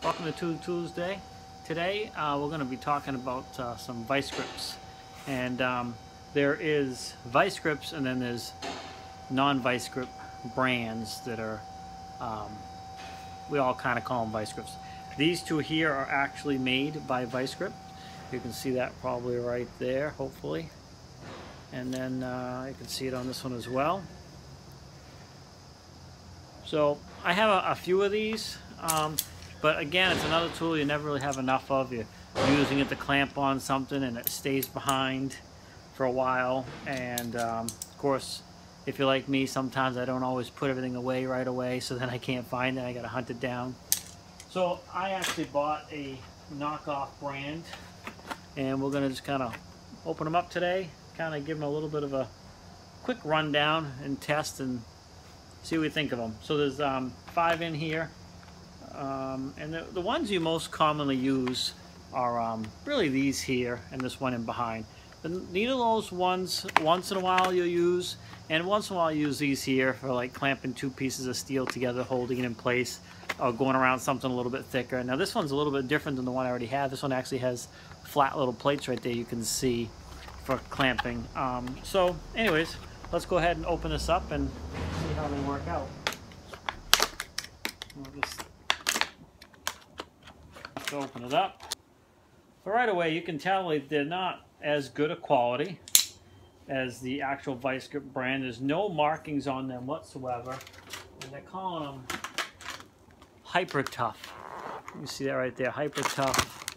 Welcome to Tuesday. Today we're going to be talking about some vice grips, and there is vice grips and then there's non-vice grip brands that are we all kind of call them vice grips. These two here are actually made by Vise Grip. You can see that probably right there, hopefully, and then you can see it on this one as well. So I have a few of these. But again, it's another tool you never really have enough of. You're using it to clamp on something and it stays behind for a while. And of course, if you're like me, sometimes I don't always put everything away right away, so then I can't find it. I gotta hunt it down. So I actually bought a knockoff brand, and we're gonna just kind of open them up today, kind of give them a little bit of a quick rundown and test and see what we think of them. So there's 5 in here. And the ones you most commonly use are really these here and this one in behind. These are those ones once in a while you'll use, and once in a while you use these here for like clamping 2 pieces of steel together, holding it in place, or going around something a little bit thicker. Now this one's a little bit different than the one I already have. This one actually has flat little plates right there you can see for clamping. So anyways, let's go ahead and open this up and see how they work out. We'll just open it up. So right away you can tell they're not as good a quality as the actual Vise Grip brand. There's no markings on them whatsoever, and they're calling them Hyper Tough. You see that right there, Hyper Tough.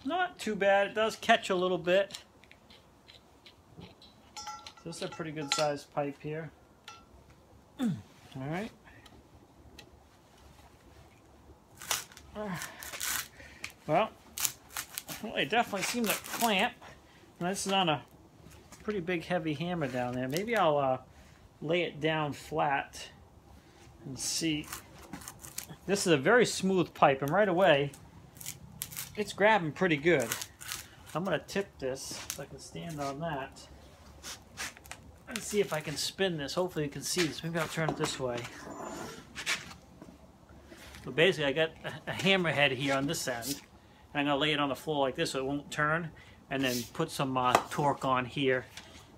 Not too bad. It does catch a little bit. So this is a pretty good sized pipe here. All right. Well, they definitely seem to clamp. And this is on a pretty big heavy hammer down there. Maybe I'll lay it down flat and see. This is a very smooth pipe, and right away it's grabbing pretty good. I'm going to tip this so I can stand on that and see if I can spin this. Hopefully you can see this. Maybe I'll turn it this way. So basically I got a hammerhead here on this end, and I'm going to lay it on the floor like this so it won't turn, and then put some torque on here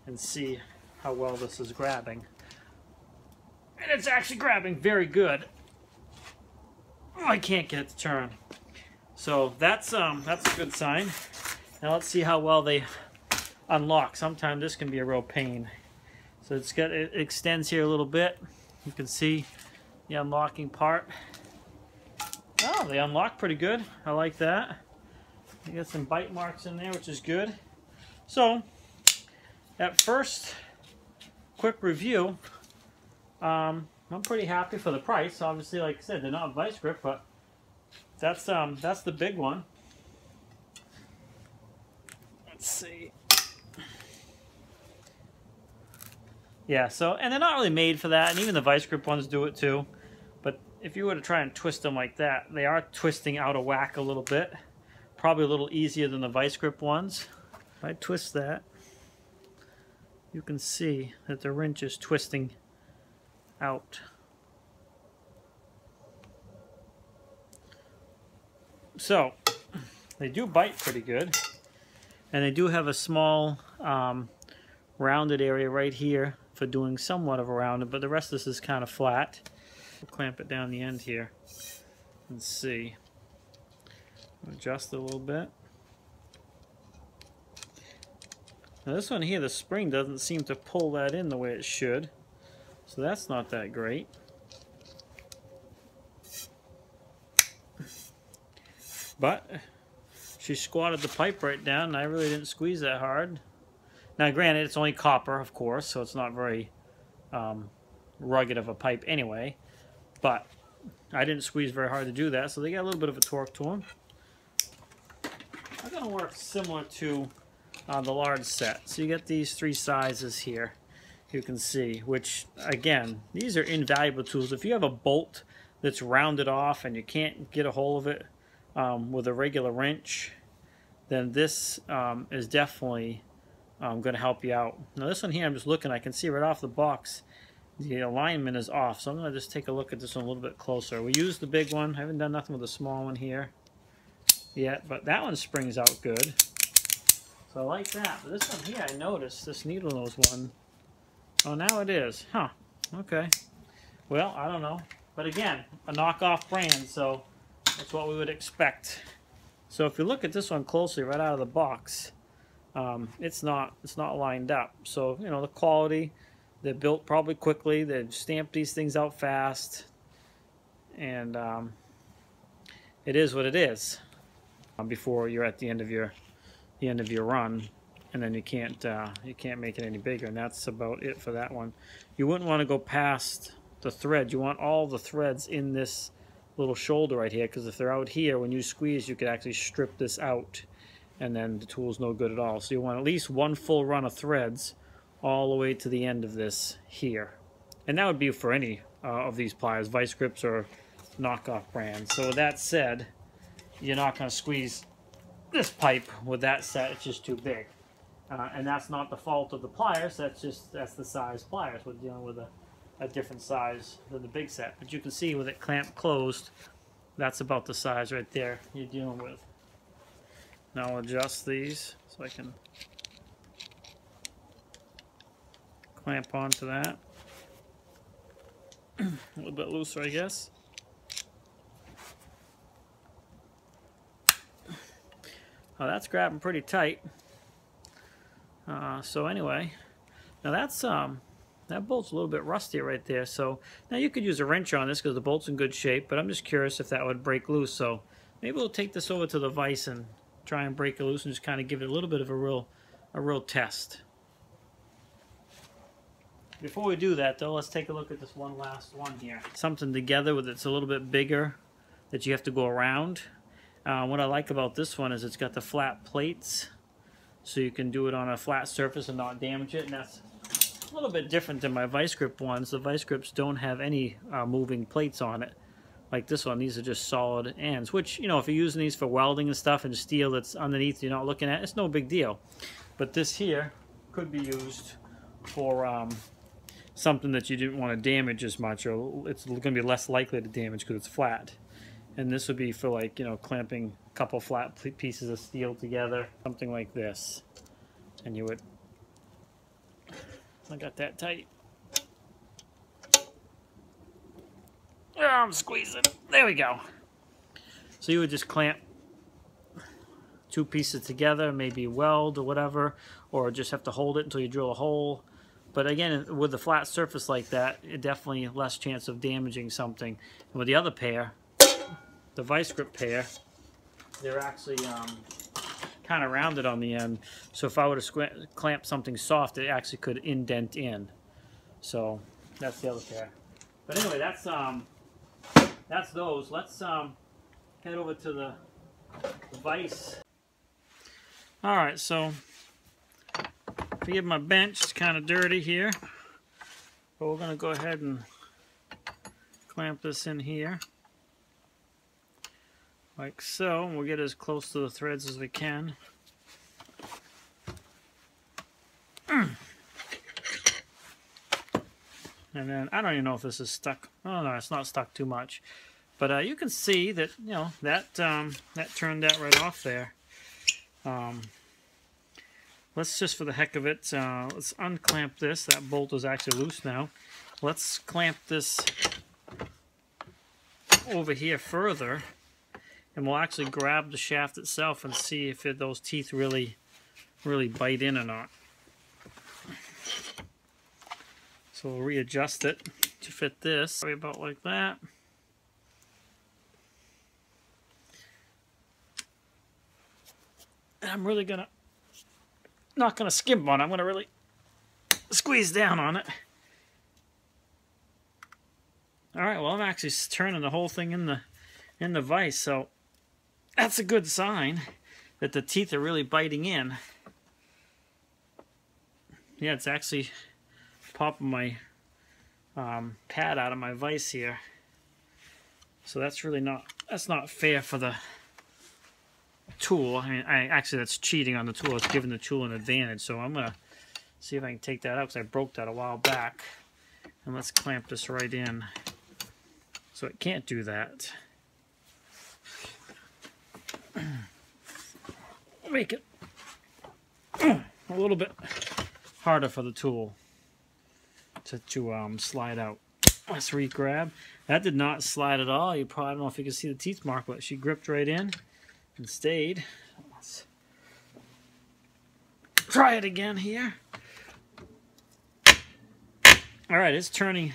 and see how well this is grabbing. And it's actually grabbing very good. Oh, I can't get it to turn. So that's a good sign. Now let's see how well they unlock. Sometimes this can be a real pain. So it extends here a little bit. You can see the unlocking part. Oh, they unlock pretty good. I like that. You got some bite marks in there, which is good. So, at first quick review, I'm pretty happy for the price. Obviously, like I said, they're not Vise Grip, but that's the big one. Let's see. Yeah, so, and they're not really made for that, and even the Vise Grip ones do it too. But if you were to try and twist them like that, they are twisting out of whack a little bit. Probably a little easier than the Vise Grip ones. If I twist that, you can see that the wrench is twisting out. So, they do bite pretty good. And they do have a small rounded area right here for doing somewhat of a rounded, but the rest of this is kind of flat. We'll clamp it down the end here and see. Adjust it a little bit. Now this one here, the spring doesn't seem to pull that in the way it should, so that's not that great. But she squatted the pipe right down, and I really didn't squeeze that hard. Now granted, it's only copper, of course, so it's not very rugged of a pipe anyway. But I didn't squeeze very hard to do that, so they got a little bit of a torque to them. They're going to work similar to the large set. So you get these 3 sizes here, you can see, which, again, these are invaluable tools. If you have a bolt that's rounded off and you can't get a hold of it with a regular wrench, then this is definitely going to help you out. Now this one here, I'm just looking, I can see right off the box, the alignment is off. So I'm going to just take a look at this one a little bit closer. We used the big one. I haven't done nothing with the small one here yet, but that one springs out good. So I like that. But this one here, I noticed, this needle nose one. Oh, now it is. Huh. Okay. Well, I don't know. But again, a knockoff brand, so that's what we would expect. So if you look at this one closely right out of the box, it's not lined up. So, you know, the quality, they're built probably quickly. They stamp these things out fast. And it is what it is. Before you're at the end of your run, and then you can't make it any bigger, and that's about it for that one. You wouldn't want to go past the thread. You want all the threads in this little shoulder right here, because if they're out here, when you squeeze, you could actually strip this out, and then the tool's no good at all. So you want at least one full run of threads all the way to the end of this here, and that would be for any of these pliers, Vise Grips or knockoff brands. So with that said, you're not going to squeeze this pipe with that set. It's just too big, and that's not the fault of the pliers. That's the size pliers. We're dealing with a different size than the big set, but you can see with it clamped closed, that's about the size right there you're dealing with. Now I'll adjust these so I can clamp onto that. A little bit looser, I guess. Oh, that's grabbing pretty tight. So anyway, now that's that bolt's a little bit rusty right there. So now you could use a wrench on this because the bolt's in good shape, but I'm just curious if that would break loose. So maybe we'll take this over to the vise and try and break it loose and just kind of give it a little bit of a real test. Before we do that though, let's take a look at this one last one here. Something together with it's a little bit bigger that you have to go around. What I like about this one is it's got the flat plates, so you can do it on a flat surface and not damage it, and that's a little bit different than my Vise Grip ones. The Vise Grips don't have any moving plates on it like this one. These are just solid ends, which, you know, if you're using these for welding and stuff and steel that's underneath you're not looking at, it's no big deal. But this here could be used for something that you didn't want to damage as much, or it's going to be less likely to damage because it's flat. And this would be for, like, you know, clamping a couple flat pieces of steel together, something like this. And you would, I got that tight. Oh, I'm squeezing. There we go. So you would just clamp two pieces together, maybe weld or whatever, or just have to hold it until you drill a hole. But again, with a flat surface like that, it definitely less chance of damaging something. And with the other pair, the Vise Grip pair, they're actually kind of rounded on the end. So if I were to clamp something soft, it actually could indent in. So that's the other pair. But anyway, that's those. Let's head over to the vise. All right, so forgive my bench, it's kind of dirty here, but we're going to go ahead and clamp this in here. Like so, and we'll get as close to the threads as we can. And then, I don't even know if this is stuck. Oh no, it's not stuck too much. But you can see that, you know, that turned that right off there. Let's just, for the heck of it, let's unclamp this. That bolt is actually loose now. Let's clamp this over here further. And we'll actually grab the shaft itself and see if those teeth really bite in or not. So we'll readjust it to fit this. Probably about like that. And I'm really not gonna skimp on it. I'm gonna really squeeze down on it. All right. Well, I'm actually turning the whole thing in the vise, so that's a good sign that the teeth are really biting in. Yeah, it's actually popping my pad out of my vise here. So that's really not fair for the tool. I mean, actually that's cheating on the tool. It's giving the tool an advantage. So I'm gonna see if I can take that out because I broke that a while back. And let's clamp this right in so it can't do that. Make it a little bit harder for the tool to slide out. Let's re-grab. That did not slide at all. You probably, I don't know if you can see the teeth mark, but she gripped right in and stayed. Let's try it again here. Alright, it's turning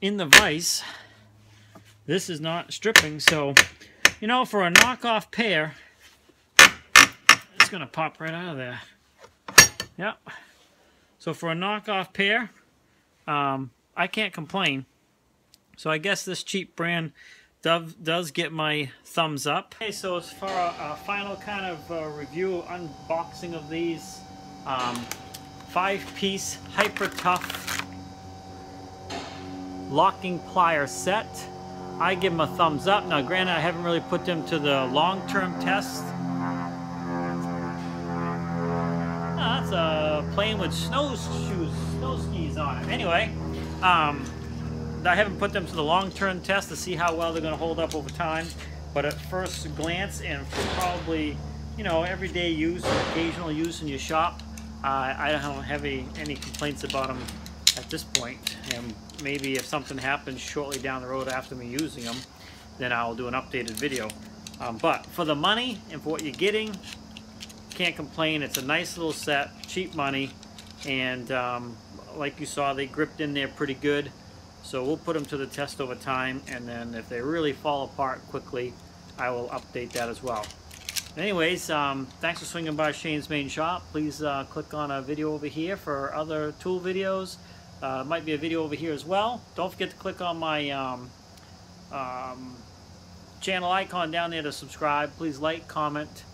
in the vise. This is not stripping, so, you know, for a knockoff pair, it's going to pop right out of there. Yep. So for a knockoff pair, I can't complain. So I guess this cheap brand does get my thumbs up. Okay, so as far a final kind of review, unboxing of these 5-piece Hyper Tough locking plier set, I give them a thumbs up. Now granted, I haven't really put them to the long-term test. That's a plane with snow skis on it. Anyway, I haven't put them to the long-term test to see how well they're going to hold up over time. But at first glance, and for probably, you know, everyday use or occasional use in your shop, I don't have any complaints about them at this point. And maybe if something happens shortly down the road after me using them, then I'll do an updated video. But for the money and for what you're getting, can't complain. It's a nice little set, cheap money, and like you saw, they gripped in there pretty good. So we'll put them to the test over time, and then if they really fall apart quickly, I will update that as well. Anyways, thanks for swinging by Shane's Main Shop. Please click on a video over here for other tool videos. Might be a video over here as well. Don't forget to click on my channel icon down there to subscribe. Please like, comment,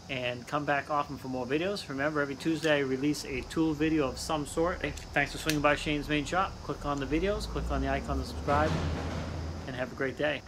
and come back often for more videos. Remember, every Tuesday I release a tool video of some sort. Thanks for swinging by Shane's Main Shop. Click on the videos, click on the icon to subscribe, and have a great day.